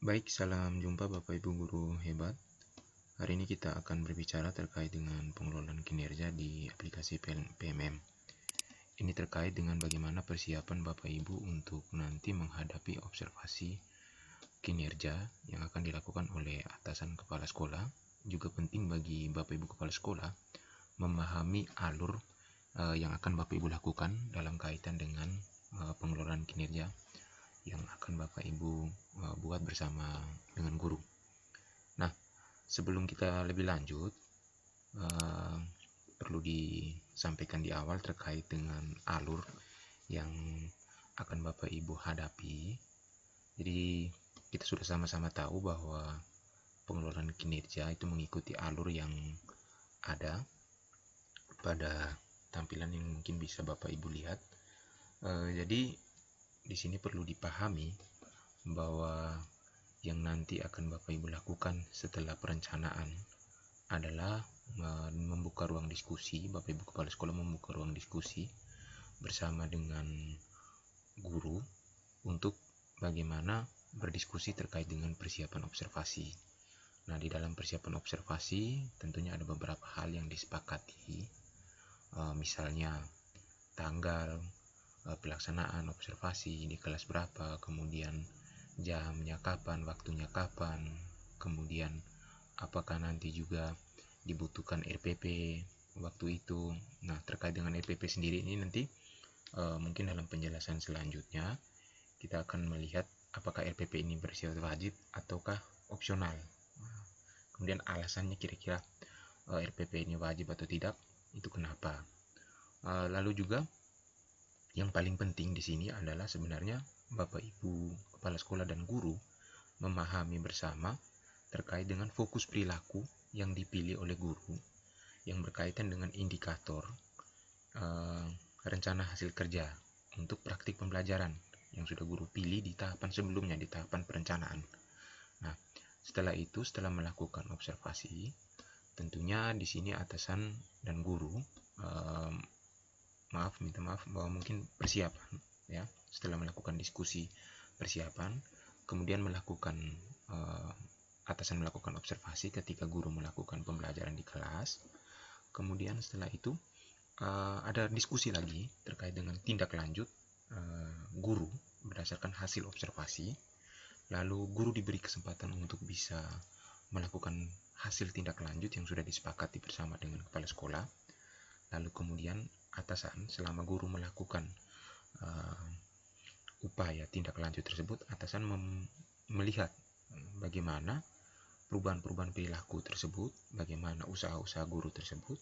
Baik, salam jumpa Bapak Ibu guru hebat. Hari ini kita akan berbicara terkait dengan pengelolaan kinerja di aplikasi PMM. Ini terkait dengan bagaimana persiapan Bapak Ibu untuk nanti menghadapi observasi kinerja yang akan dilakukan oleh atasan kepala sekolah. Juga penting bagi Bapak Ibu kepala sekolah memahami alur yang akan Bapak Ibu lakukan dalam kaitan dengan pengelolaan kinerja yang akan Bapak Ibu buat bersama dengan guru. Nah, sebelum kita lebih lanjut, perlu disampaikan di awal terkait dengan alur yang akan Bapak Ibu hadapi. Jadi, kita sudah sama-sama tahu bahwa pengelolaan kinerja itu mengikuti alur yang ada pada tampilan yang mungkin bisa Bapak Ibu lihat. Jadi, di sini perlu dipahami bahwa yang nanti akan Bapak Ibu lakukan setelah perencanaan adalah membuka ruang diskusi. Bapak Ibu kepala sekolah membuka ruang diskusi bersama dengan guru untuk bagaimana berdiskusi terkait dengan persiapan observasi. Nah, di dalam persiapan observasi tentunya ada beberapa hal yang disepakati, misalnya tanggal pelaksanaan observasi di kelas berapa, kemudian jamnya kapan, waktunya kapan, kemudian apakah nanti juga dibutuhkan RPP waktu itu. Nah, terkait dengan RPP sendiri ini nanti mungkin dalam penjelasan selanjutnya kita akan melihat apakah RPP ini bersifat wajib ataukah opsional. Kemudian alasannya kira-kira RPP ini wajib atau tidak, itu kenapa. Lalu juga yang paling penting di sini adalah sebenarnya Bapak Ibu kepala sekolah dan guru memahami bersama terkait dengan fokus perilaku yang dipilih oleh guru yang berkaitan dengan indikator rencana hasil kerja untuk praktik pembelajaran yang sudah guru pilih di tahapan sebelumnya, di tahapan perencanaan. Nah, setelah itu, setelah melakukan observasi, tentunya di sini atasan dan guru minta maaf bahwa mungkin persiapan ya, setelah melakukan diskusi persiapan, kemudian melakukan atasan melakukan observasi ketika guru melakukan pembelajaran di kelas. Kemudian setelah itu ada diskusi lagi terkait dengan tindak lanjut guru berdasarkan hasil observasi. Lalu guru diberi kesempatan untuk bisa melakukan hasil tindak lanjut yang sudah disepakati bersama dengan kepala sekolah. Lalu kemudian atasan selama guru melakukan upaya tindak lanjut tersebut, atasan melihat bagaimana perubahan-perubahan perilaku tersebut, bagaimana usaha-usaha guru tersebut,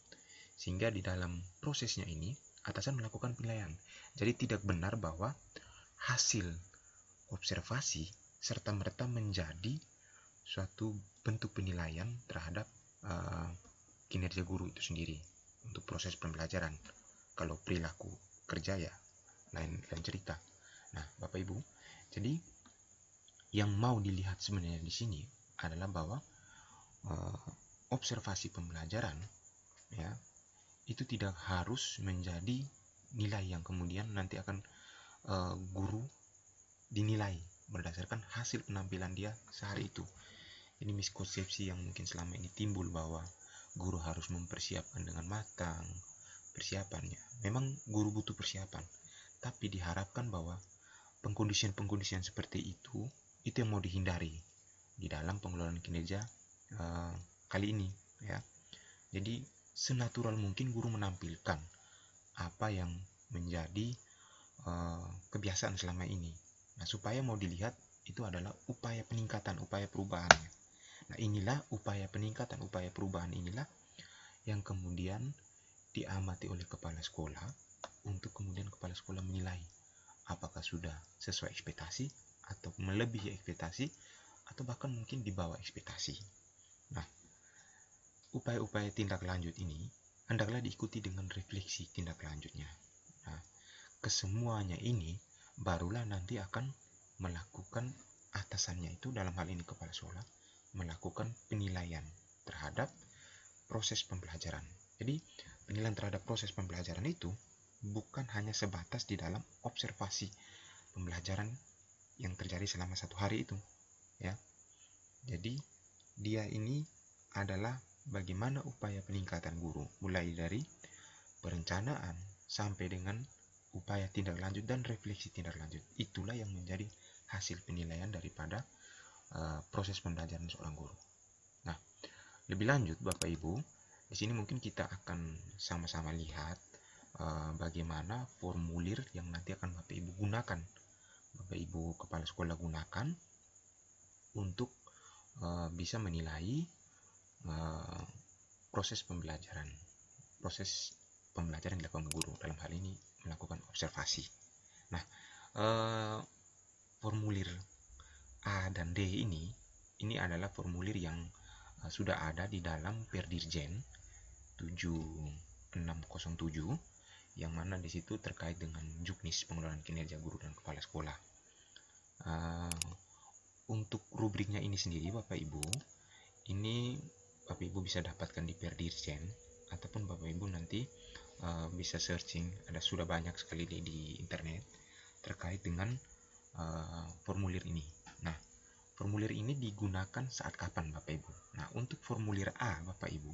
sehingga di dalam prosesnya ini atasan melakukan penilaian. Jadi tidak benar bahwa hasil observasi serta-merta menjadi suatu bentuk penilaian terhadap kinerja guru itu sendiri untuk proses pembelajaran. Kalau perilaku kerja ya lain cerita. Nah, Bapak Ibu, jadi yang mau dilihat sebenarnya di sini adalah bahwa observasi pembelajaran ya itu tidak harus menjadi nilai yang kemudian nanti akan guru dinilai berdasarkan hasil penampilan dia sehari itu. Ini miskonsepsi yang mungkin selama ini timbul bahwa guru harus mempersiapkan dengan matang. Persiapannya memang guru butuh persiapan, tapi diharapkan bahwa pengkondisian seperti itu yang mau dihindari di dalam pengelolaan kinerja kali ini ya. Jadi senatural mungkin guru menampilkan apa yang menjadi kebiasaan selama ini. Nah, supaya mau dilihat itu adalah upaya peningkatan, upaya perubahannya. Nah, inilah upaya peningkatan, upaya perubahan inilah yang kemudian diamati oleh kepala sekolah untuk kemudian kepala sekolah menilai apakah sudah sesuai ekspektasi atau melebihi ekspektasi atau bahkan mungkin di bawah ekspektasi. Nah, upaya-upaya tindak lanjut ini hendaklah diikuti dengan refleksi tindak lanjutnya. Nah, kesemuanya ini barulah nanti akan melakukan atasannya itu, dalam hal ini kepala sekolah, melakukan penilaian terhadap proses pembelajaran. Jadi penilaian terhadap proses pembelajaran itu bukan hanya sebatas di dalam observasi pembelajaran yang terjadi selama satu hari itu ya, Jadi dia ini adalah bagaimana upaya peningkatan guru, mulai dari perencanaan sampai dengan upaya tindak lanjut dan refleksi tindak lanjut. Itulah yang menjadi hasil penilaian daripada proses pembelajaran seorang guru. Nah, lebih lanjut Bapak Ibu, di sini mungkin kita akan sama-sama lihat bagaimana formulir yang nanti akan Bapak Ibu gunakan, Bapak Ibu kepala sekolah gunakan untuk bisa menilai proses pembelajaran dilakukan guru, dalam hal ini melakukan observasi. Nah, formulir A dan D ini adalah formulir yang sudah ada di dalam Perdirjen 7607, yang mana di situ terkait dengan juknis pengelolaan kinerja guru dan kepala sekolah. Untuk rubriknya ini sendiri Bapak Ibu, ini Bapak Ibu bisa dapatkan di Perdirjen, ataupun Bapak Ibu nanti bisa searching, sudah banyak sekali di internet terkait dengan formulir ini. Nah, formulir ini digunakan saat kapan Bapak Ibu? Nah, untuk formulir A Bapak Ibu,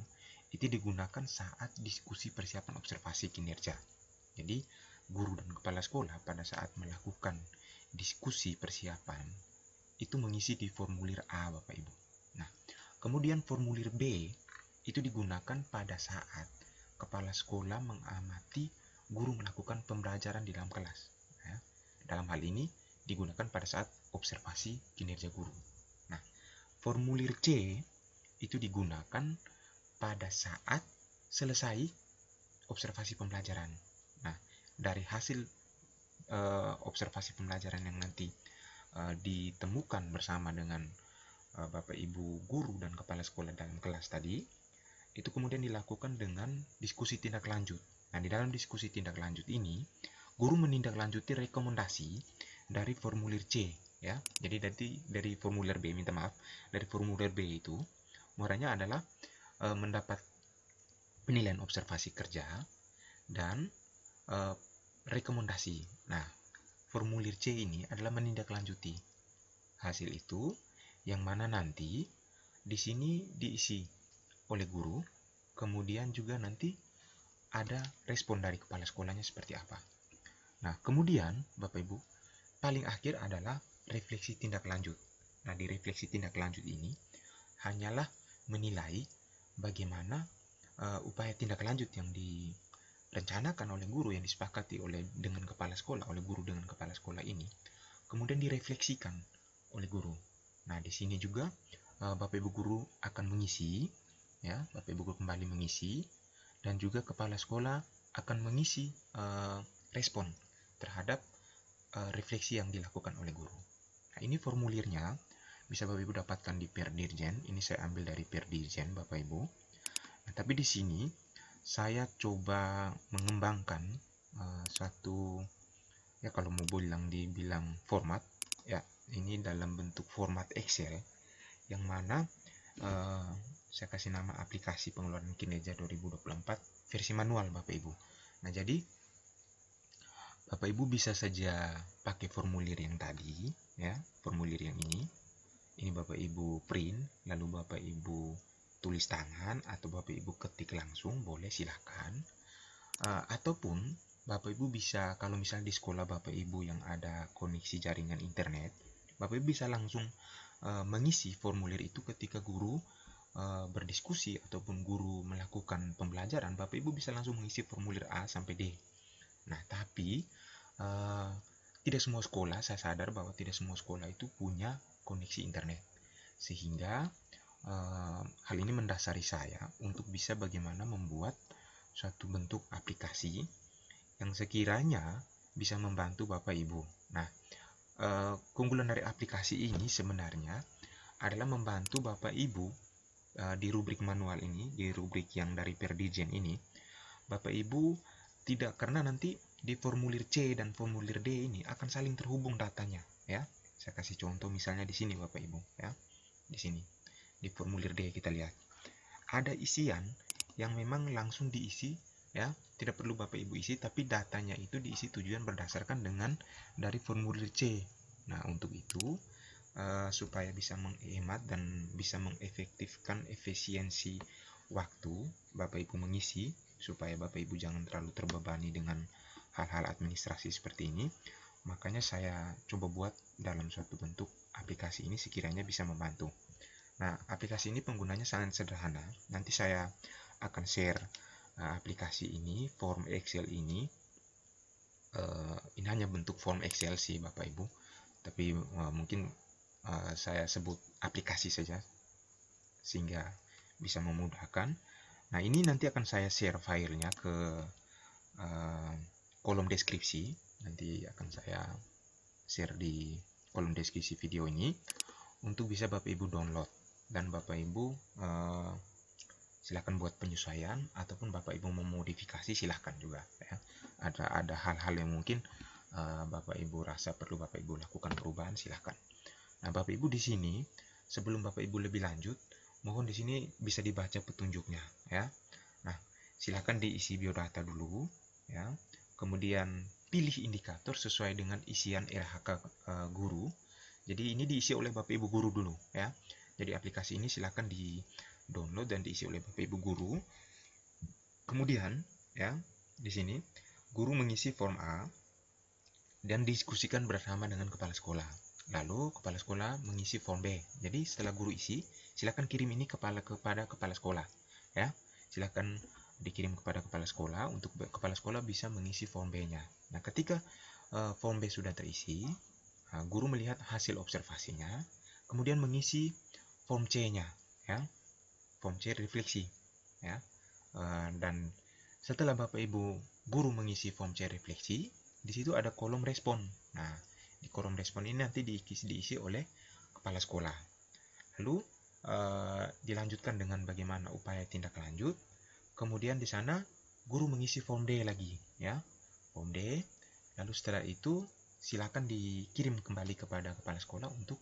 itu digunakan saat diskusi persiapan observasi kinerja. Jadi, guru dan kepala sekolah pada saat melakukan diskusi persiapan itu mengisi di formulir A Bapak Ibu. Nah, kemudian formulir B itu digunakan pada saat kepala sekolah mengamati guru melakukan pembelajaran di dalam kelas. Ya, dalam hal ini digunakan pada saat observasi kinerja guru. Nah, formulir C itu digunakan pada saat selesai observasi pembelajaran. Nah, dari hasil observasi pembelajaran yang nanti ditemukan bersama dengan Bapak Ibu guru dan kepala sekolah dalam kelas tadi, itu kemudian dilakukan dengan diskusi tindak lanjut. Nah, di dalam diskusi tindak lanjut ini, guru menindaklanjuti rekomendasi dari formulir C, ya. Jadi dari formulir B, dari formulir B itu muaranya adalah mendapat penilaian observasi kerja dan rekomendasi. Nah, formulir C ini adalah menindaklanjuti hasil itu, yang mana nanti di sini diisi oleh guru, kemudian juga nanti ada respon dari kepala sekolahnya seperti apa. Nah, kemudian Bapak Ibu, paling akhir adalah refleksi tindak lanjut. Nah, di refleksi tindak lanjut ini hanyalah menilai bagaimana upaya tindak lanjut yang direncanakan oleh guru, yang disepakati dengan kepala sekolah, oleh guru dengan kepala sekolah ini, kemudian direfleksikan oleh guru. Nah, di sini juga Bapak Ibu guru akan mengisi, ya, Bapak Ibu guru kembali mengisi, dan juga kepala sekolah akan mengisi respon terhadap refleksi yang dilakukan oleh guru. Nah, ini formulirnya bisa Bapak Ibu dapatkan di Perdirjen. Ini saya ambil dari Perdirjen Bapak Ibu. Nah, tapi di sini saya coba mengembangkan suatu, ya, kalau mau dibilang format, ya, ini dalam bentuk format Excel, yang mana saya kasih nama aplikasi pengelolaan kinerja 2024 versi manual Bapak Ibu. Nah, jadi Bapak Ibu bisa saja pakai formulir yang tadi, ya, formulir yang ini Bapak Ibu print, lalu Bapak Ibu tulis tangan, atau Bapak Ibu ketik langsung, boleh, silahkan. Ataupun Bapak Ibu bisa, kalau misalnya di sekolah Bapak Ibu yang ada koneksi jaringan internet, Bapak Ibu bisa langsung mengisi formulir itu ketika guru berdiskusi ataupun guru melakukan pembelajaran. Bapak Ibu bisa langsung mengisi formulir A sampai D. Nah, tapi tidak semua sekolah, saya sadar bahwa tidak semua sekolah itu punya koneksi internet, sehingga hal ini mendasari saya untuk bisa bagaimana membuat suatu bentuk aplikasi yang sekiranya bisa membantu Bapak Ibu. Nah, keunggulan dari aplikasi ini sebenarnya adalah membantu Bapak Ibu di rubrik manual ini, di rubrik yang dari Perdirjen ini, Bapak Ibu tidak, karena nanti di formulir C dan formulir D ini akan saling terhubung datanya, ya. Saya kasih contoh misalnya di sini Bapak Ibu, ya. Di sini di formulir D kita lihat ada isian yang memang langsung diisi, ya. Tidak perlu Bapak Ibu isi, tapi datanya itu diisi tujuan berdasarkan dengan dari formulir C. Nah, untuk itu supaya bisa menghemat dan bisa mengefektifkan efisiensi waktu Bapak Ibu mengisi, supaya Bapak Ibu jangan terlalu terbebani dengan hal-hal administrasi seperti ini. Makanya saya coba buat dalam suatu bentuk aplikasi ini sekiranya bisa membantu. Nah, aplikasi ini penggunanya sangat sederhana. Nanti saya akan share aplikasi ini, form Excel ini. Ini hanya bentuk form Excel sih Bapak Ibu, tapi mungkin saya sebut aplikasi saja sehingga bisa memudahkan. Nah, ini nanti akan saya share filenya ke kolom deskripsi. Nanti akan saya share di kolom deskripsi video ini untuk bisa Bapak Ibu download, dan Bapak Ibu silahkan buat penyesuaian ataupun Bapak Ibu memodifikasi, silahkan juga ya. Ada hal-hal yang mungkin Bapak Ibu rasa perlu Bapak Ibu lakukan perubahan, silahkan. Nah, Bapak Ibu di sini, sebelum Bapak Ibu lebih lanjut, mohon di sini bisa dibaca petunjuknya ya. Nah, silahkan diisi biodata dulu ya. Kemudian pilih indikator sesuai dengan isian LHK guru. Jadi ini diisi oleh Bapak Ibu guru dulu ya. Jadi aplikasi ini silahkan di download dan diisi oleh Bapak Ibu guru. Kemudian ya, di sini guru mengisi form A dan diskusikan bersama dengan kepala sekolah. Lalu kepala sekolah mengisi form B. Jadi setelah guru isi, silakan kirim ini kepada kepala sekolah ya. Silakan dikirim kepada kepala sekolah untuk kepala sekolah bisa mengisi form B-nya. Nah, ketika form B sudah terisi, guru melihat hasil observasinya, kemudian mengisi form C-nya ya. Form C refleksi ya. Dan setelah Bapak Ibu guru mengisi form C refleksi, di situ ada kolom respon. Nah, di kolom respon ini nanti diisi oleh kepala sekolah. Lalu dilanjutkan dengan bagaimana upaya tindak lanjut. Kemudian di sana guru mengisi form D lagi ya. Form D. Lalu setelah itu silakan dikirim kembali kepada kepala sekolah untuk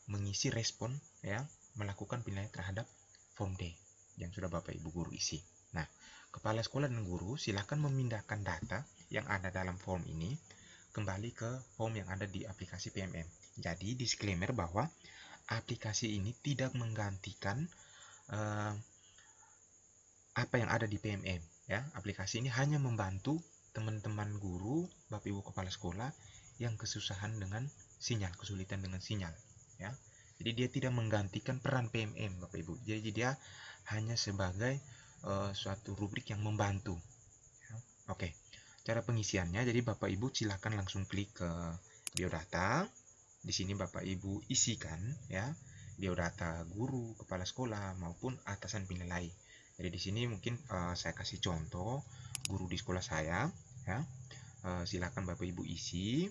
mengisi respon ya, melakukan penilaian terhadap form D yang sudah Bapak Ibu guru isi. Nah, kepala sekolah dan guru silakan memindahkan data yang ada dalam form ini kembali ke form yang ada di aplikasi PMM. Jadi disclaimer bahwa aplikasi ini tidak menggantikan apa yang ada di PMM ya. Aplikasi ini hanya membantu teman-teman guru, Bapak Ibu kepala sekolah yang kesusahan dengan sinyal, kesulitan dengan sinyal ya. Jadi dia tidak menggantikan peran PMM Bapak Ibu. Jadi dia hanya sebagai suatu rubrik yang membantu ya. Oke. Cara pengisiannya, jadi Bapak Ibu silakan langsung klik ke biodata. Di sini Bapak Ibu isikan ya, biodata guru, kepala sekolah maupun atasan penilai. Jadi di sini mungkin saya kasih contoh guru di sekolah saya ya. Silakan Bapak Ibu isi.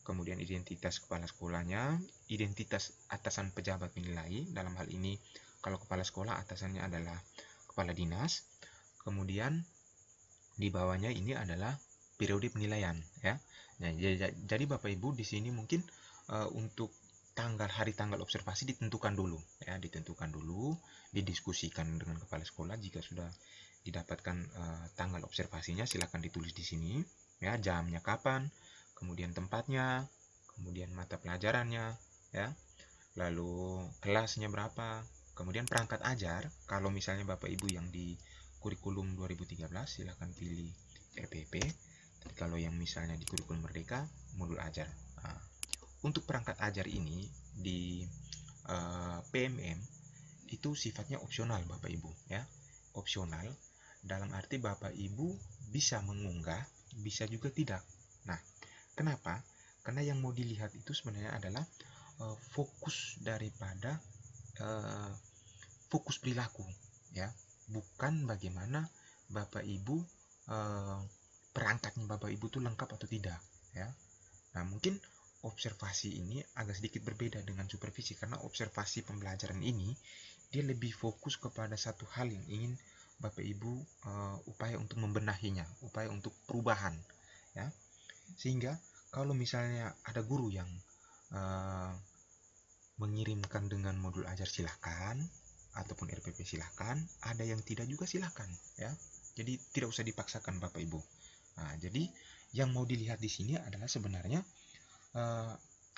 Kemudian identitas kepala sekolahnya, identitas atasan pejabat penilai. Dalam hal ini kalau kepala sekolah atasannya adalah kepala dinas. Kemudian di bawahnya ini adalah periode penilaian ya. Nah, jadi Bapak Ibu di sini mungkin untuk hari tanggal observasi ditentukan dulu ya, didiskusikan dengan kepala sekolah. Jika sudah didapatkan tanggal observasinya, silakan ditulis di sini ya, jamnya kapan, kemudian tempatnya, kemudian mata pelajarannya ya, lalu kelasnya berapa, kemudian perangkat ajar. Kalau misalnya Bapak Ibu yang di kurikulum 2013 silakan pilih RPP. Tapi kalau yang misalnya di kurikulum merdeka, modul ajar. Nah, untuk perangkat ajar ini di PMM itu sifatnya opsional Bapak Ibu ya. Opsional dalam arti Bapak Ibu bisa mengunggah, bisa juga tidak. Nah, kenapa? Karena yang mau dilihat itu sebenarnya adalah fokus daripada fokus perilaku ya, bukan bagaimana Bapak Ibu perangkatnya Bapak Ibu tuh lengkap atau tidak ya. Nah, mungkin observasi ini agak sedikit berbeda dengan supervisi, karena observasi pembelajaran ini dia lebih fokus kepada satu hal yang ingin Bapak Ibu upaya untuk membenahinya, upaya untuk perubahan ya. Sehingga kalau misalnya ada guru yang mengirimkan dengan modul ajar, silahkan, ataupun RPP silahkan, ada yang tidak juga silahkan ya. Jadi tidak usah dipaksakan Bapak Ibu. Nah, jadi yang mau dilihat di sini adalah sebenarnya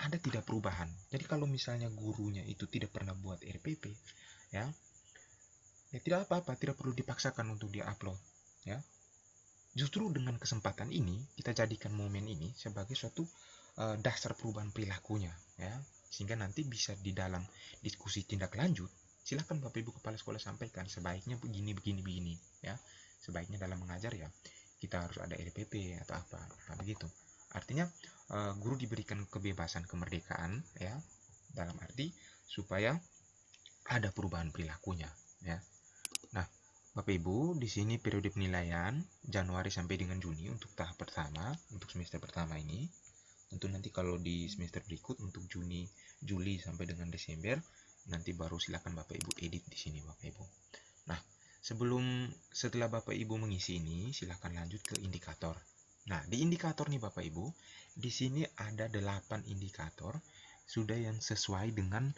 ada tidak perubahan. Jadi kalau misalnya gurunya itu tidak pernah buat RPP, ya, ya tidak apa-apa, tidak perlu dipaksakan untuk dia-upload, ya. Justru dengan kesempatan ini kita jadikan momen ini sebagai suatu dasar perubahan perilakunya, ya, sehingga nanti bisa di dalam diskusi tindak lanjut silakan Bapak Ibu kepala sekolah sampaikan sebaiknya begini begini begini, ya, sebaiknya dalam mengajar ya kita harus ada RPP atau apa, nah, begitu. Artinya guru diberikan kebebasan kemerdekaan, ya, dalam arti supaya ada perubahan perilakunya, ya. Nah, Bapak Ibu, di sini periode penilaian Januari sampai dengan Juni untuk tahap pertama, untuk semester pertama ini. Tentu nanti kalau di semester berikut untuk Juni, Juli sampai dengan Desember, nanti baru silakan Bapak Ibu edit di sini Bapak Ibu. Nah, setelah Bapak Ibu mengisi ini, silakan lanjut ke indikator. Nah, di indikator nih Bapak Ibu, di sini ada 8 indikator sudah yang sesuai dengan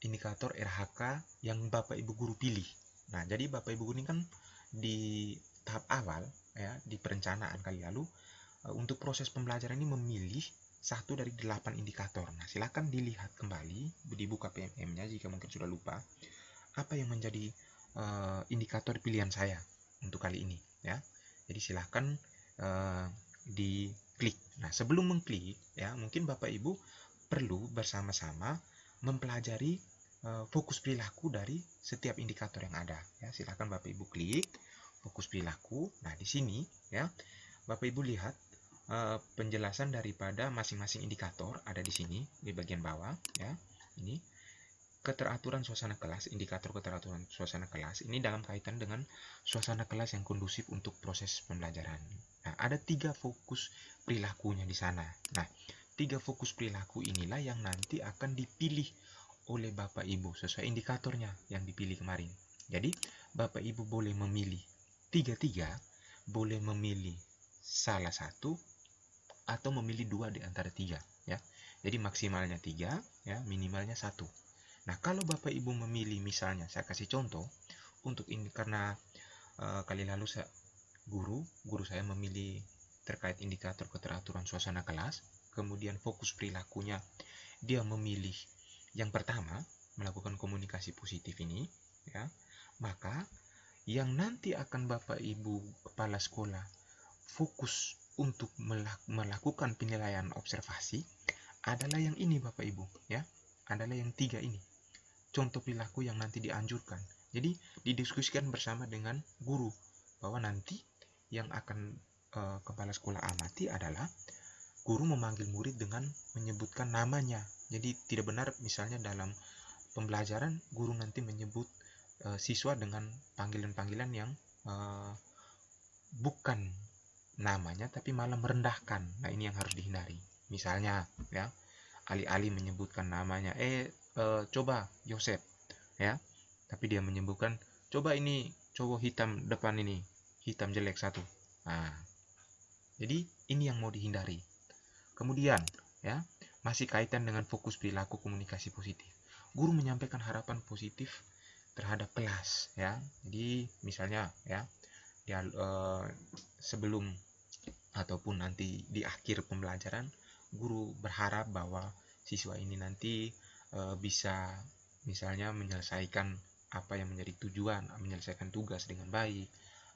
indikator RHK yang Bapak Ibu guru pilih. Nah, jadi Bapak Ibu ini kan di tahap awal, ya, di perencanaan kali lalu untuk proses pembelajaran ini memilih satu dari 8 indikator. Nah, silakan dilihat kembali, dibuka PMM-nya jika mungkin sudah lupa apa yang menjadi indikator pilihan saya untuk kali ini, ya. Jadi silakan diklik. Nah, sebelum mengklik, ya, mungkin Bapak Ibu perlu bersama-sama mempelajari fokus perilaku dari setiap indikator yang ada, ya. Silakan Bapak Ibu klik fokus perilaku. Nah, di sini, ya, Bapak Ibu lihat penjelasan daripada masing-masing indikator ada di sini di bagian bawah, ya. Ini keteraturan suasana kelas, indikator keteraturan suasana kelas ini dalam kaitan dengan suasana kelas yang kondusif untuk proses pembelajaran. Nah, ada 3 fokus perilakunya di sana. Nah, 3 fokus perilaku inilah yang nanti akan dipilih oleh Bapak Ibu sesuai indikatornya yang dipilih kemarin. Jadi, Bapak Ibu boleh memilih 3, boleh memilih salah satu, atau memilih 2 di antara 3, ya. Jadi maksimalnya 3, ya, minimalnya 1. Nah, kalau Bapak Ibu memilih, misalnya saya kasih contoh untuk ini karena kali lalu guru saya memilih terkait indikator keteraturan suasana kelas, kemudian fokus perilakunya dia memilih yang pertama, melakukan komunikasi positif ini, ya. Maka yang nanti akan Bapak Ibu kepala sekolah fokus untuk melakukan penilaian observasi adalah yang ini Bapak Ibu, ya. Adalah yang 3 ini. Contoh perilaku yang nanti dianjurkan. Jadi didiskusikan bersama dengan guru bahwa nanti yang akan kepala sekolah amati adalah guru memanggil murid dengan menyebutkan namanya. Jadi tidak benar misalnya dalam pembelajaran guru nanti menyebut siswa dengan panggilan-panggilan yang bukan namanya tapi malah merendahkan. Nah, ini yang harus dihindari. Misalnya, ya, alih-alih menyebutkan namanya, coba Yosep, ya, tapi dia menyebutkan coba ini cowok hitam depan ini, hitam jelek satu. Nah, jadi ini yang mau dihindari. Kemudian, ya, masih kaitan dengan fokus perilaku komunikasi positif. Guru menyampaikan harapan positif terhadap kelas, ya. Jadi misalnya, ya, sebelum ataupun nanti di akhir pembelajaran, guru berharap bahwa siswa ini nanti bisa misalnya menyelesaikan apa yang menjadi tujuan, menyelesaikan tugas dengan baik,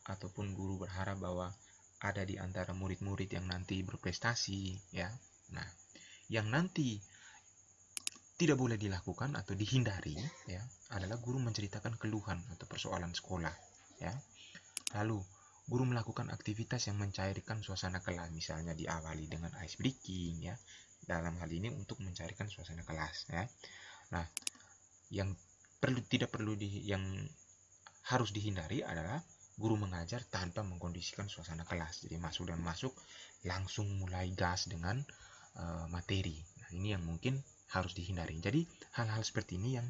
ataupun guru berharap bahwa ada di antara murid-murid yang nanti berprestasi, ya. Nah, yang nanti tidak boleh dilakukan atau dihindari, ya, adalah guru menceritakan keluhan atau persoalan sekolah, ya. Lalu guru melakukan aktivitas yang mencairkan suasana kelas, misalnya diawali dengan ice breaking, ya, dalam hal ini untuk mencairkan suasana kelas, ya. Nah, yang yang harus dihindari adalah guru mengajar tanpa mengkondisikan suasana kelas. Jadi masuk langsung mulai gas dengan materi. Nah, ini yang mungkin harus dihindari. Jadi hal-hal seperti ini yang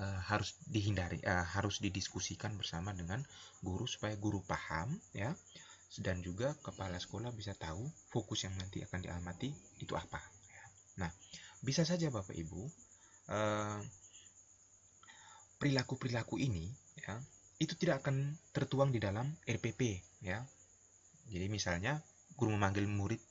harus dihindari, harus didiskusikan bersama dengan guru supaya guru paham, ya, dan juga kepala sekolah bisa tahu fokus yang nanti akan diamati itu apa. Nah, bisa saja Bapak Ibu perilaku-perilaku ini, ya, itu tidak akan tertuang di dalam RPP, ya. Jadi misalnya guru memanggil murid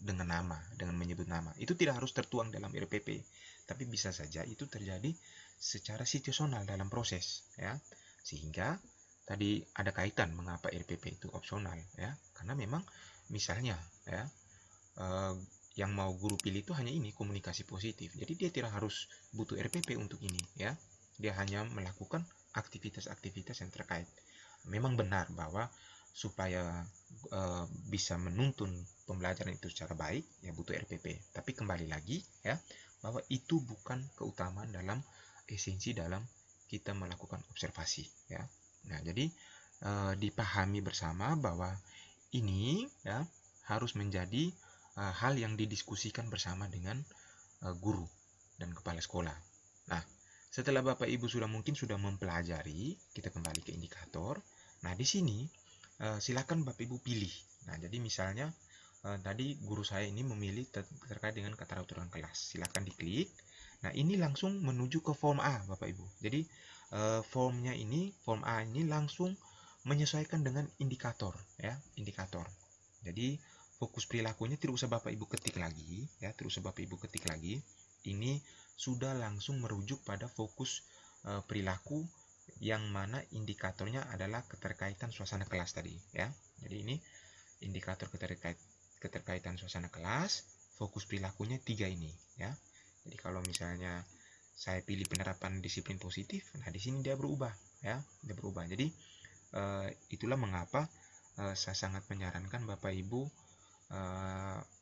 dengan nama, dengan menyebut nama. Itu tidak harus tertuang dalam RPP, tapi bisa saja itu terjadi secara situasional dalam proses, ya. Sehingga tadi ada kaitan mengapa RPP itu opsional, ya. Karena memang misalnya, ya, yang mau guru pilih itu hanya ini, komunikasi positif. Jadi dia tidak harus butuh RPP untuk ini, ya. Dia hanya melakukan aktivitas-aktivitas yang terkait. Memang benar bahwa supaya bisa menuntun pembelajaran itu secara baik, ya butuh RPP. Tapi kembali lagi, ya, bahwa itu bukan keutamaan dalam esensi dalam kita melakukan observasi, ya. Nah, jadi dipahami bersama bahwa ini, ya, harus menjadi hal yang didiskusikan bersama dengan guru dan kepala sekolah. Nah, setelah Bapak Ibu mungkin sudah mempelajari, kita kembali ke indikator. Nah, di sini silakan Bapak Ibu pilih. Nah, jadi misalnya tadi guru saya ini memilih terkait dengan keteraturan kelas. Silakan diklik. Nah, ini langsung menuju ke form A, Bapak Ibu. Jadi form A ini langsung menyesuaikan dengan indikator, ya, indikator. Jadi fokus perilakunya tidak usah Bapak Ibu ketik lagi, ya, tidak usah Bapak Ibu ketik lagi. Ini sudah langsung merujuk pada fokus perilaku yang mana indikatornya adalah keterkaitan suasana kelas tadi, ya. Jadi ini indikator keterkaitan suasana kelas, fokus perilakunya 3 ini, ya. Jadi kalau misalnya saya pilih penerapan disiplin positif, nah di sini dia berubah, ya, dia berubah. Jadi itulah mengapa saya sangat menyarankan Bapak Ibu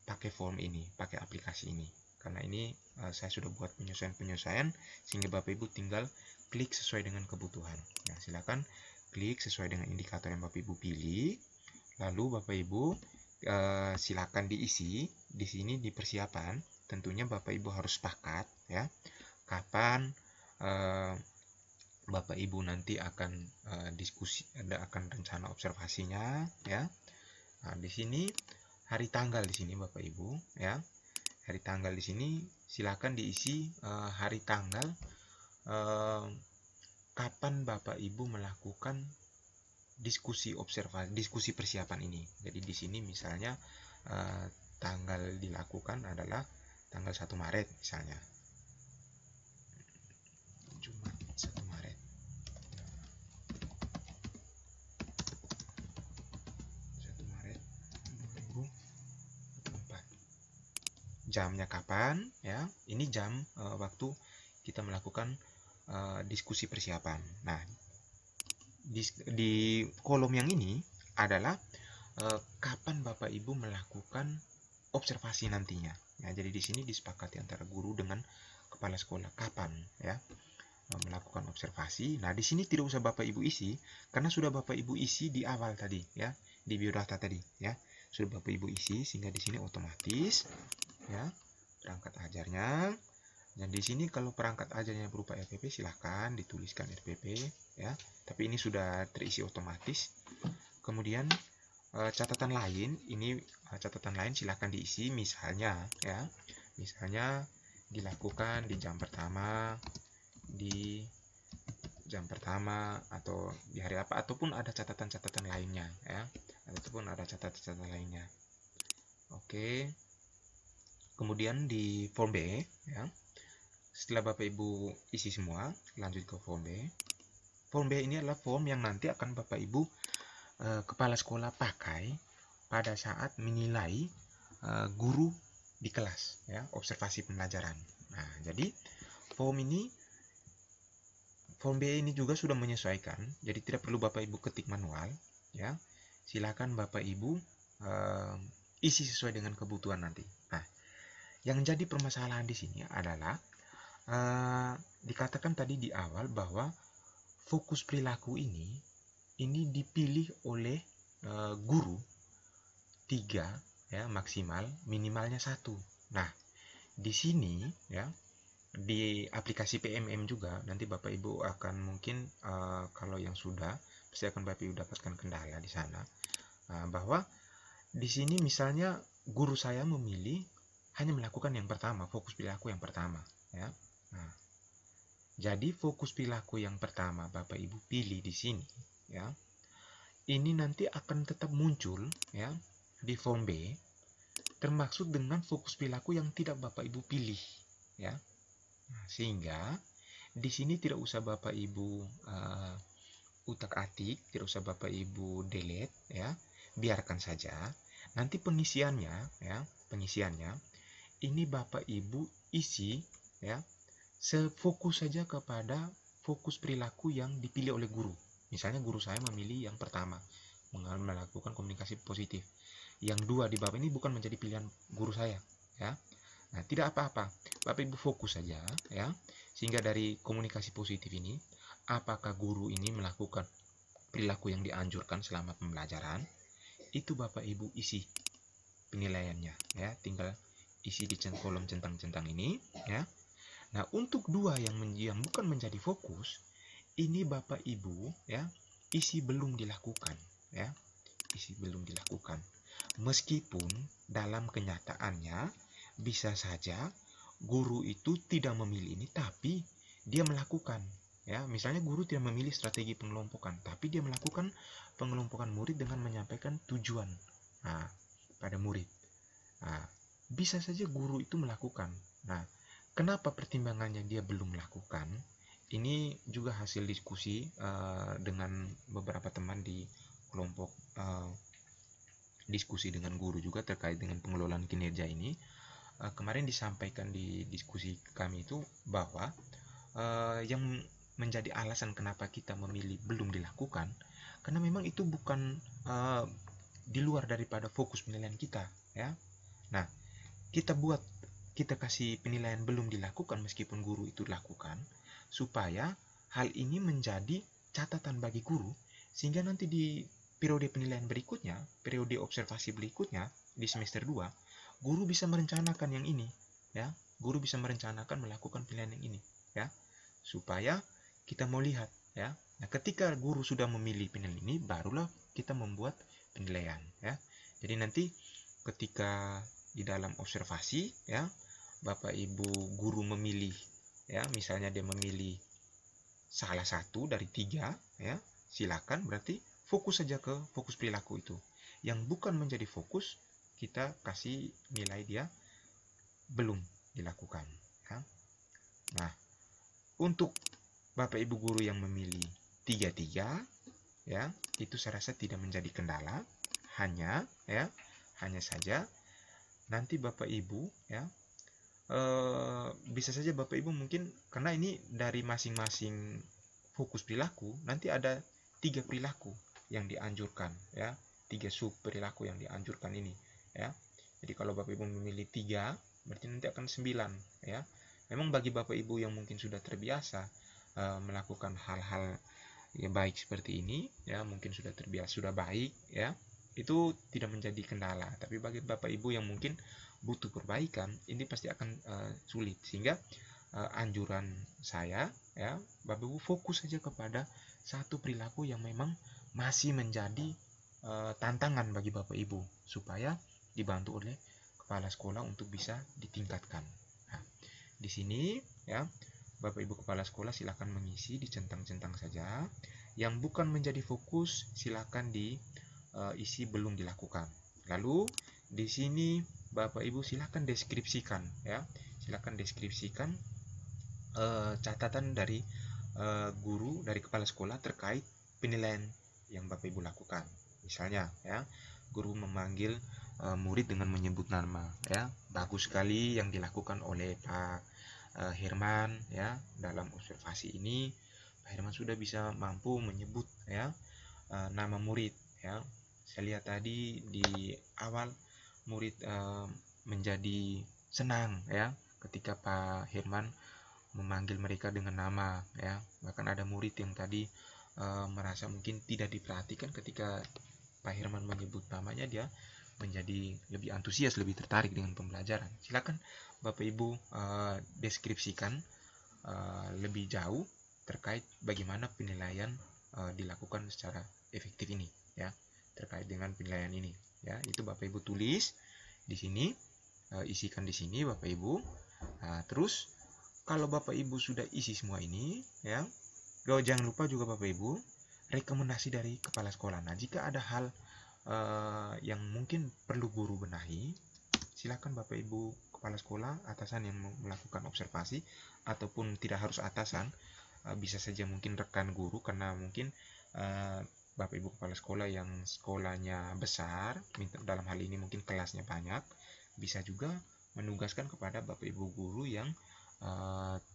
pakai form ini, pakai aplikasi ini. Karena ini saya sudah buat penyesuaian-penyesuaian sehingga Bapak Ibu tinggal klik sesuai dengan kebutuhan. Nah, silakan klik sesuai dengan indikator yang Bapak Ibu pilih. Lalu Bapak Ibu silakan diisi. Di sini di persiapan, tentunya Bapak Ibu harus sepakat, ya, kapan Bapak Ibu nanti akan diskusi, akan rencana observasinya, ya. Nah, di sini hari tanggal di sini Bapak Ibu, ya. Hari tanggal di sini silakan diisi hari tanggal kapan Bapak Ibu melakukan diskusi observasi, diskusi persiapan ini. Jadi di sini misalnya tanggal dilakukan adalah tanggal 1 Maret misalnya. Jumat 1 Maret. Jamnya kapan, ya, ini jam waktu kita melakukan diskusi persiapan. Nah, di kolom yang ini adalah kapan Bapak Ibu melakukan observasi nantinya. Nah, jadi di sini disepakati antara guru dengan kepala sekolah kapan, ya, melakukan observasi. Nah, di sini tidak usah Bapak Ibu isi karena sudah Bapak Ibu isi di awal tadi, ya, di biodata tadi, ya. Sudah Bapak Ibu isi sehingga di sini otomatis, ya, perangkat ajarnya. Dan di sini kalau perangkat ajarnya berupa RPP silahkan dituliskan RPP, ya. Tapi ini sudah terisi otomatis. Kemudian catatan lain, ini catatan lain silahkan diisi, misalnya, ya, misalnya dilakukan di jam pertama, atau di hari apa, ataupun ada catatan-catatan lainnya, ya, ataupun ada catatan-catatan lainnya. Oke. Kemudian di form B, ya, setelah Bapak Ibu isi semua, lanjut ke form B. Form B ini adalah form yang nanti akan Bapak Ibu kepala sekolah pakai pada saat menilai guru di kelas, ya, observasi pembelajaran. Nah, jadi form B ini juga sudah menyesuaikan, jadi tidak perlu Bapak Ibu ketik manual, ya. Silakan Bapak Ibu isi sesuai dengan kebutuhan nanti. Nah, yang jadi permasalahan di sini adalah dikatakan tadi di awal bahwa fokus perilaku ini dipilih oleh guru 3, ya, maksimal, minimalnya 1. Nah, di sini, ya, di aplikasi PMM juga nanti Bapak Ibu akan mungkin kalau yang sudah pasti akan Bapak Ibu dapatkan kendala di sana bahwa di sini misalnya guru saya memilih hanya melakukan yang pertama, fokus perilaku yang pertama, ya. Nah, jadi fokus perilaku yang pertama Bapak Ibu pilih di sini, ya. Ini nanti akan tetap muncul, ya, di form B termaksud dengan fokus perilaku yang tidak Bapak Ibu pilih, ya. Nah, sehingga di sini tidak usah Bapak Ibu utak-atik, tidak usah Bapak Ibu delete, ya. Biarkan saja. Nanti pengisiannya, ya, ini Bapak Ibu isi, ya, sefokus saja kepada fokus perilaku yang dipilih oleh guru. Misalnya guru saya memilih yang pertama, melakukan komunikasi positif. Yang dua di bawah ini bukan menjadi pilihan guru saya, ya. Nah, tidak apa-apa, Bapak Ibu fokus saja, ya. Sehingga dari komunikasi positif ini, apakah guru ini melakukan perilaku yang dianjurkan selama pembelajaran, itu Bapak Ibu isi penilaiannya, ya. Tinggal isi di kolom centang-centang ini, ya. Nah, untuk dua yang bukan menjadi fokus, ini Bapak Ibu, ya, isi belum dilakukan, ya. Isi belum dilakukan. Meskipun dalam kenyataannya bisa saja guru itu tidak memilih ini, tapi dia melakukan, ya. Misalnya guru tidak memilih strategi pengelompokan, tapi dia melakukan pengelompokan murid dengan menyampaikan tujuan, nah, pada murid. Nah, bisa saja guru itu melakukan. Nah, kenapa pertimbangannya dia belum melakukan? Ini juga hasil diskusi dengan beberapa teman di kelompok diskusi dengan guru juga terkait dengan pengelolaan kinerja ini. Kemarin disampaikan di diskusi kami itu bahwa yang menjadi alasan kenapa kita memilih belum dilakukan, karena memang itu bukan di luar daripada fokus penilaian kita, ya. Nah, kita kasih penilaian belum dilakukan meskipun guru itu lakukan, supaya hal ini menjadi catatan bagi guru, sehingga nanti di periode penilaian berikutnya, periode observasi berikutnya di semester 2, guru bisa merencanakan yang ini, ya. Guru bisa merencanakan melakukan penilaian yang ini, ya. Supaya kita mau lihat, ya. Nah, ketika guru sudah memilih penilaian ini, barulah kita membuat penilaian, ya. Jadi nanti ketika di dalam observasi, ya, Bapak Ibu guru memilih, ya, misalnya dia memilih salah satu dari 3, ya, silakan, berarti fokus saja ke fokus perilaku itu. Yang bukan menjadi fokus, kita kasih nilai dia belum dilakukan, ya. Nah, untuk Bapak Ibu guru yang memilih 3-3, ya, itu saya rasa tidak menjadi kendala, hanya saja nanti Bapak Ibu, ya, bisa saja Bapak Ibu mungkin karena ini dari masing-masing fokus perilaku, nanti ada 3 perilaku yang dianjurkan, ya, 3 sub perilaku yang dianjurkan ini, ya. Jadi kalau Bapak Ibu memilih 3, berarti nanti akan 9, ya. Memang bagi Bapak Ibu yang mungkin sudah terbiasa melakukan hal-hal yang baik seperti ini, ya, mungkin sudah terbiasa, sudah baik, ya, itu tidak menjadi kendala. Tapi bagi Bapak Ibu yang mungkin butuh perbaikan, ini pasti akan sulit. Sehingga anjuran saya, ya, Bapak Ibu fokus saja kepada satu perilaku yang memang masih menjadi tantangan bagi Bapak Ibu, supaya dibantu oleh kepala sekolah untuk bisa ditingkatkan. Nah, di sini, ya, Bapak Ibu kepala sekolah silakan mengisi di centang-centang saja. Yang bukan menjadi fokus silakan diisi belum dilakukan. Lalu di sini Bapak Ibu silakan deskripsikan, ya. Silakan deskripsikan catatan dari guru, dari kepala sekolah terkait penilaian yang Bapak Ibu lakukan. Misalnya, ya, guru memanggil murid dengan menyebut nama, ya. Bagus sekali yang dilakukan oleh Pak Herman, ya. Dalam observasi ini Pak Herman sudah bisa mampu menyebut, ya, nama murid, ya. Saya lihat tadi di awal murid menjadi senang, ya, ketika Pak Herman memanggil mereka dengan nama, ya. Bahkan ada murid yang tadi merasa mungkin tidak diperhatikan ketika Pak Herman menyebut namanya, dia menjadi lebih antusias, lebih tertarik dengan pembelajaran. Silakan Bapak Ibu deskripsikan lebih jauh terkait bagaimana penilaian dilakukan secara efektif ini, ya, terkait dengan penilaian ini, ya. Itu Bapak Ibu tulis di sini, isikan di sini Bapak Ibu. Nah, terus kalau Bapak Ibu sudah isi semua ini, ya, jangan lupa juga Bapak Ibu rekomendasi dari kepala sekolah. Nah, jika ada hal yang mungkin perlu guru benahi, silakan Bapak Ibu kepala sekolah, atasan yang melakukan observasi, ataupun tidak harus atasan, bisa saja mungkin rekan guru, karena mungkin Bapak Ibu kepala sekolah yang sekolahnya besar, dalam hal ini mungkin kelasnya banyak, bisa juga menugaskan kepada Bapak Ibu guru yang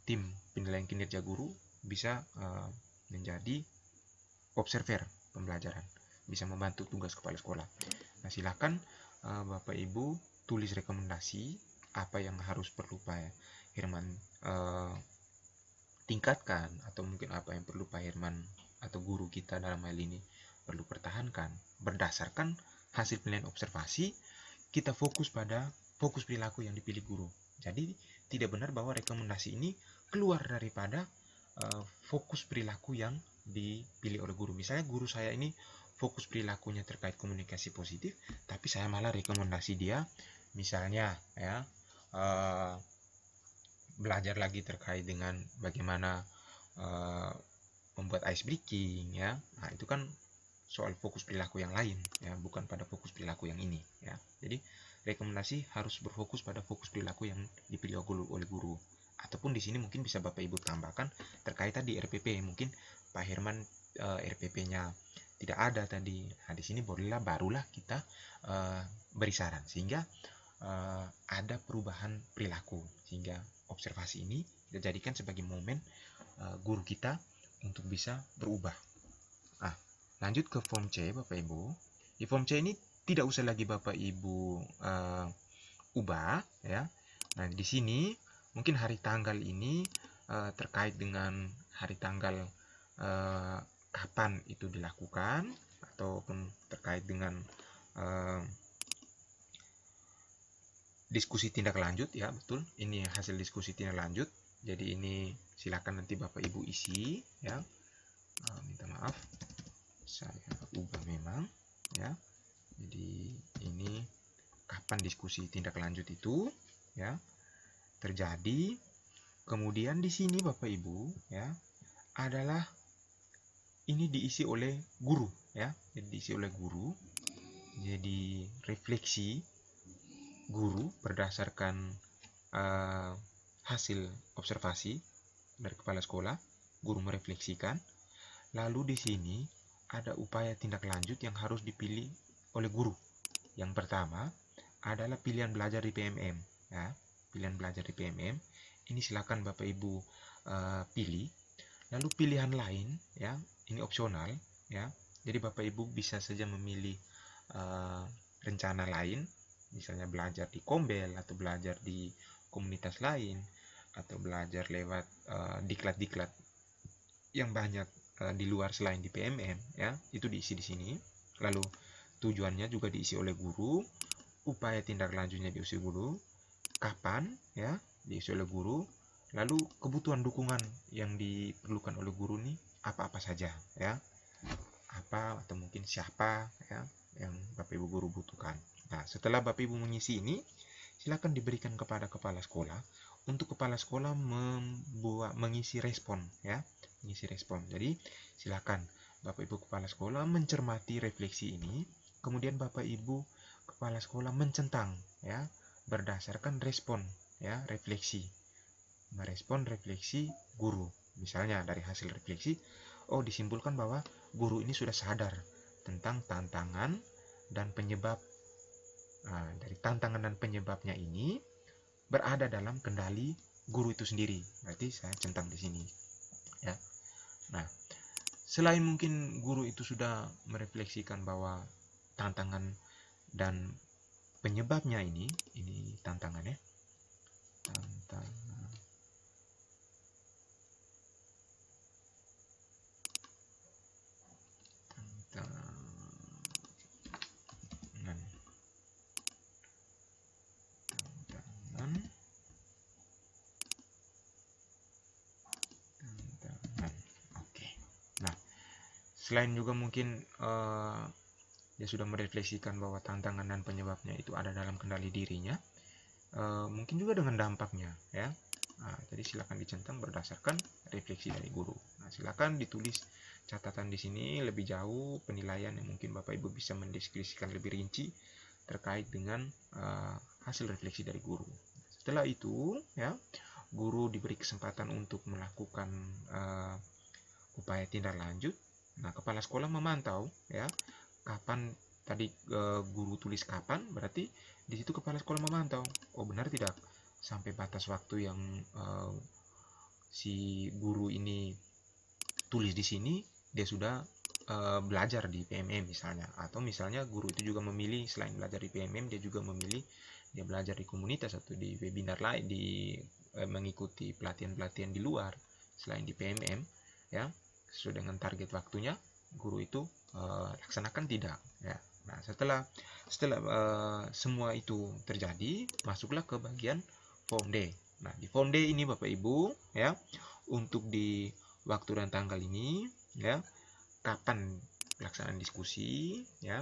tim penilaian kinerja guru, bisa menjadi observer pembelajaran, bisa membantu tugas kepala sekolah. Nah, silakan Bapak Ibu tulis rekomendasi apa yang harus perlu Pak Herman tingkatkan, atau mungkin apa yang perlu Pak Herman atau guru kita dalam hal ini perlu pertahankan. Berdasarkan hasil penilaian observasi, kita fokus pada fokus perilaku yang dipilih guru. Jadi tidak benar bahwa rekomendasi ini keluar daripada fokus perilaku yang dipilih oleh guru. Misalnya guru saya ini fokus perilakunya terkait komunikasi positif, tapi saya malah rekomendasi dia misalnya ya belajar lagi terkait dengan bagaimana membuat ice breaking ya. Nah, itu kan soal fokus perilaku yang lain ya, bukan pada fokus perilaku yang ini ya. Jadi rekomendasi harus berfokus pada fokus perilaku yang dipilih oleh guru. Ataupun di sini mungkin bisa Bapak Ibu tambahkan terkait tadi RPP, mungkin Pak Herman RPP-nya tidak ada tadi. Nah, di sini barulah kita beri saran sehingga ada perubahan perilaku, sehingga observasi ini kita jadikan sebagai momen guru kita untuk bisa berubah. Nah, lanjut ke form C Bapak Ibu. Di form C ini tidak usah lagi Bapak Ibu ubah ya. Nah, di sini mungkin hari tanggal ini terkait dengan hari tanggal kapan itu dilakukan, ataupun terkait dengan diskusi tindak lanjut ya, betul. Ini hasil diskusi tindak lanjut. Jadi ini silakan nanti Bapak Ibu isi ya. Minta maaf, saya ubah memang ya. Jadi ini kapan diskusi tindak lanjut itu ya terjadi. Kemudian di sini Bapak Ibu ya adalah ini diisi oleh guru ya. Jadi diisi oleh guru. Jadi refleksi guru berdasarkan hasil observasi dari kepala sekolah, guru merefleksikan. Lalu di sini ada upaya tindak lanjut yang harus dipilih oleh guru. Yang pertama adalah pilihan belajar di PMM ya. Pilihan belajar di PMM ini silakan Bapak Ibu pilih. Lalu pilihan lain ya, ini opsional ya. Jadi Bapak Ibu bisa saja memilih rencana lain, misalnya belajar di Kombel, atau belajar di komunitas lain, atau belajar lewat diklat-diklat yang banyak di luar selain di PMM ya. Itu diisi di sini. Lalu tujuannya juga diisi oleh guru, upaya tindak lanjutnya diisi guru, kapan ya diisi oleh guru, lalu kebutuhan dukungan yang diperlukan oleh guru nih apa-apa saja ya, apa atau mungkin siapa ya yang Bapak Ibu guru butuhkan. Nah, setelah Bapak Ibu mengisi ini, silakan diberikan kepada kepala sekolah untuk kepala sekolah mengisi respon ya, mengisi respon. Jadi silakan Bapak Ibu kepala sekolah mencermati refleksi ini, kemudian Bapak Ibu kepala sekolah mencentang ya berdasarkan respon ya, refleksi, merespon refleksi guru. Misalnya dari hasil refleksi, disimpulkan bahwa guru ini sudah sadar tentang tantangan dan penyebab. Nah, dari tantangan dan penyebabnya ini berada dalam kendali guru itu sendiri. Berarti saya centang di sini ya. Nah, selain mungkin guru itu sudah merefleksikan bahwa tantangan dan penyebabnya ini tantangannya, tantangan oke. Nah, selain juga mungkin dia sudah merefleksikan bahwa tantangan dan penyebabnya itu ada dalam kendali dirinya, mungkin juga dengan dampaknya ya. Nah, jadi silakan dicentang berdasarkan refleksi dari guru. Nah, silakan ditulis catatan di sini lebih jauh penilaian yang mungkin Bapak Ibu bisa mendeskripsikan lebih rinci terkait dengan hasil refleksi dari guru. Setelah itu ya, guru diberi kesempatan untuk melakukan upaya tindak lanjut. Nah, kepala sekolah memantau ya, kapan tadi guru tulis kapan, berarti di situ kepala sekolah memantau, oh benar tidak sampai batas waktu yang si guru ini tulis di sini dia sudah belajar di PMM misalnya, atau misalnya guru itu juga memilih selain belajar di PMM dia juga memilih dia belajar di komunitas atau di webinar lain, di mengikuti pelatihan-pelatihan di luar selain di PMM ya, sesuai dengan target waktunya guru itu laksanakan tidak ya. Nah, setelah semua itu terjadi, masuklah ke bagian form D. Nah, di form D ini Bapak Ibu ya, untuk di waktu dan tanggal ini ya, kapan pelaksanaan diskusi ya.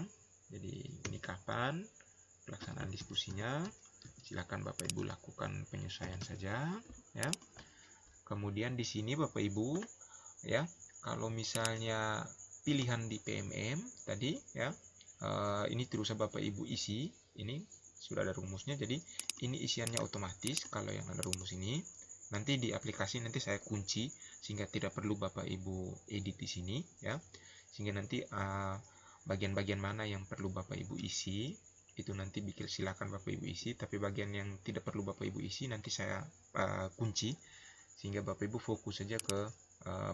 Jadi ini kapan pelaksanaan diskusinya, silakan Bapak Ibu lakukan penyesuaian saja ya. Kemudian di sini Bapak Ibu ya, kalau misalnya pilihan di PMM tadi ya, ini terus Bapak Ibu isi, ini sudah ada rumusnya, jadi ini isiannya otomatis. Kalau yang ada rumus ini nanti di aplikasi nanti saya kunci sehingga tidak perlu Bapak Ibu edit di sini ya, sehingga nanti bagian-bagian mana yang perlu Bapak Ibu isi itu nanti silakan Bapak Ibu isi, tapi bagian yang tidak perlu Bapak Ibu isi nanti saya kunci sehingga Bapak Ibu fokus saja ke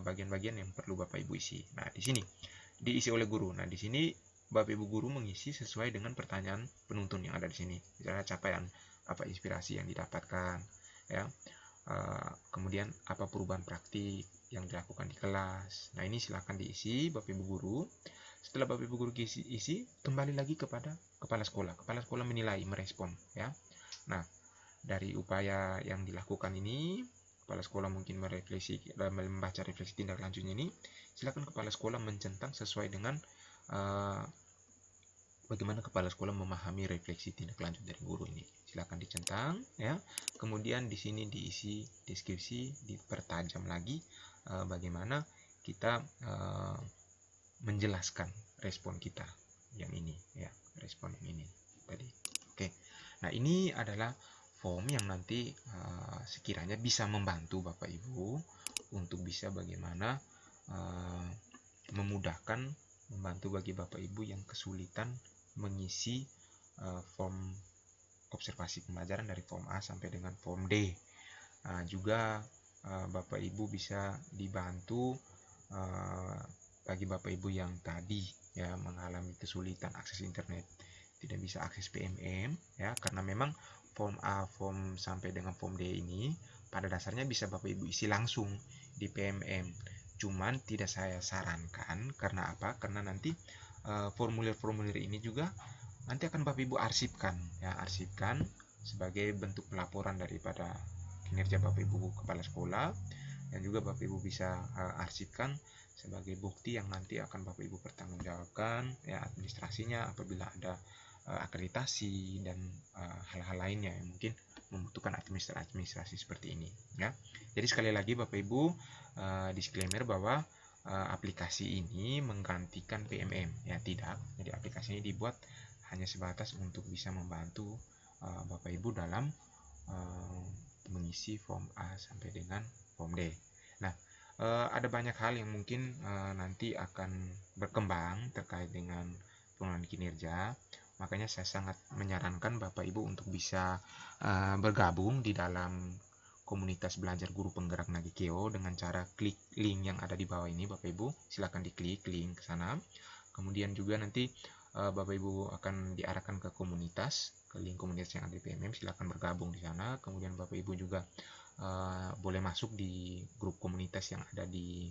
bagian-bagian yang perlu Bapak Ibu isi. Nah, di sini diisi oleh guru. Nah, di sini Bapak Ibu guru mengisi sesuai dengan pertanyaan penuntun yang ada di sini. Misalnya capaian apa inspirasi yang didapatkan ya. Kemudian apa perubahan praktik yang dilakukan di kelas. Nah, ini silakan diisi Bapak Ibu guru. Setelah Bapak Ibu guru isi, kembali lagi kepada kepala sekolah. Kepala sekolah menilai, merespon ya. Nah, dari upaya yang dilakukan ini, kepala sekolah mungkin merefleksi, membaca refleksi tindak lanjutnya ini, silakan kepala sekolah mencentang sesuai dengan bagaimana kepala sekolah memahami refleksi tindak lanjut dari guru ini. Silakan dicentang ya. Kemudian di sini diisi deskripsi, dipertajam lagi bagaimana kita menjelaskan respon kita yang ini ya, respon yang ini tadi. Oke. Nah, ini adalah form yang nanti sekiranya bisa membantu Bapak Ibu untuk bisa bagaimana memudahkan, membantu bagi Bapak Ibu yang kesulitan mengisi form observasi pembelajaran dari form A sampai dengan form D. Juga Bapak Ibu bisa dibantu bagi Bapak Ibu yang tadi ya mengalami kesulitan akses internet, tidak bisa akses PMM ya, karena memang form A, form sampai dengan form D ini pada dasarnya bisa Bapak Ibu isi langsung di PMM. Cuman tidak saya sarankan, karena apa? Karena nanti formulir-formulir ini juga nanti akan Bapak Ibu arsipkan ya, arsipkan sebagai bentuk pelaporan daripada kinerja Bapak Ibu kepala sekolah, dan juga Bapak Ibu bisa arsipkan sebagai bukti yang nanti akan Bapak Ibu pertanggungjawabkan ya, administrasinya apabila ada akreditasi dan hal-hal lainnya yang mungkin membutuhkan administrasi seperti ini ya. Jadi sekali lagi Bapak Ibu, disclaimer bahwa aplikasi ini menggantikan PMM ya, tidak. Jadi aplikasi ini dibuat hanya sebatas untuk bisa membantu Bapak Ibu dalam mengisi form A sampai dengan form D. Nah, ada banyak hal yang mungkin nanti akan berkembang terkait dengan pengelolaan kinerja. Makanya saya sangat menyarankan Bapak Ibu untuk bisa bergabung di dalam komunitas belajar guru penggerak Nagikeo dengan cara klik link yang ada di bawah ini Bapak Ibu. Silakan diklik link ke sana. Kemudian juga nanti Bapak Ibu akan diarahkan ke komunitas, ke link komunitas yang ada di PMM. Silakan bergabung di sana. Kemudian Bapak Ibu juga boleh masuk di grup komunitas yang ada di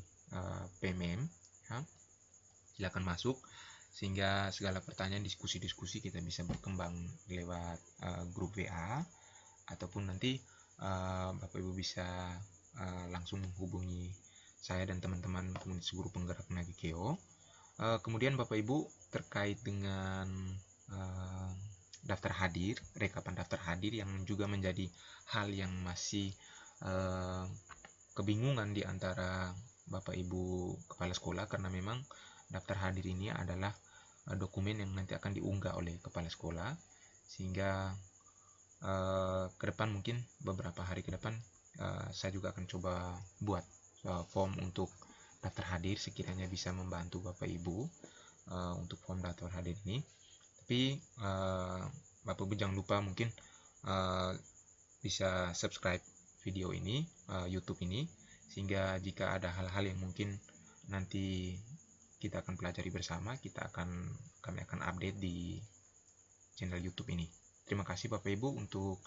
PMM ya. Silakan masuk sehingga segala pertanyaan, diskusi-diskusi kita bisa berkembang lewat grup WA, ataupun nanti Bapak Ibu bisa langsung menghubungi saya dan teman-teman komunitas guru penggerak Nagikeo. Kemudian Bapak Ibu terkait dengan daftar hadir, rekapan daftar hadir yang juga menjadi hal yang masih kebingungan di antara Bapak Ibu kepala sekolah, karena memang daftar hadir ini adalah dokumen yang nanti akan diunggah oleh kepala sekolah, sehingga ke depan, mungkin beberapa hari ke depan, saya juga akan coba buat form untuk daftar hadir, sekiranya bisa membantu Bapak Ibu untuk form daftar hadir ini. Tapi Bapak Ibu jangan lupa mungkin bisa subscribe video ini, YouTube ini, sehingga jika ada hal-hal yang mungkin nanti kita akan pelajari bersama, kami akan update di channel YouTube ini. Terima kasih Bapak Ibu untuk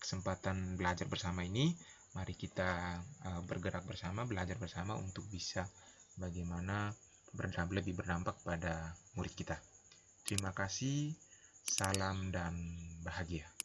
kesempatan belajar bersama ini. Mari kita bergerak bersama, belajar bersama untuk bisa bagaimana lebih berdampak pada murid kita. Terima kasih, salam dan bahagia.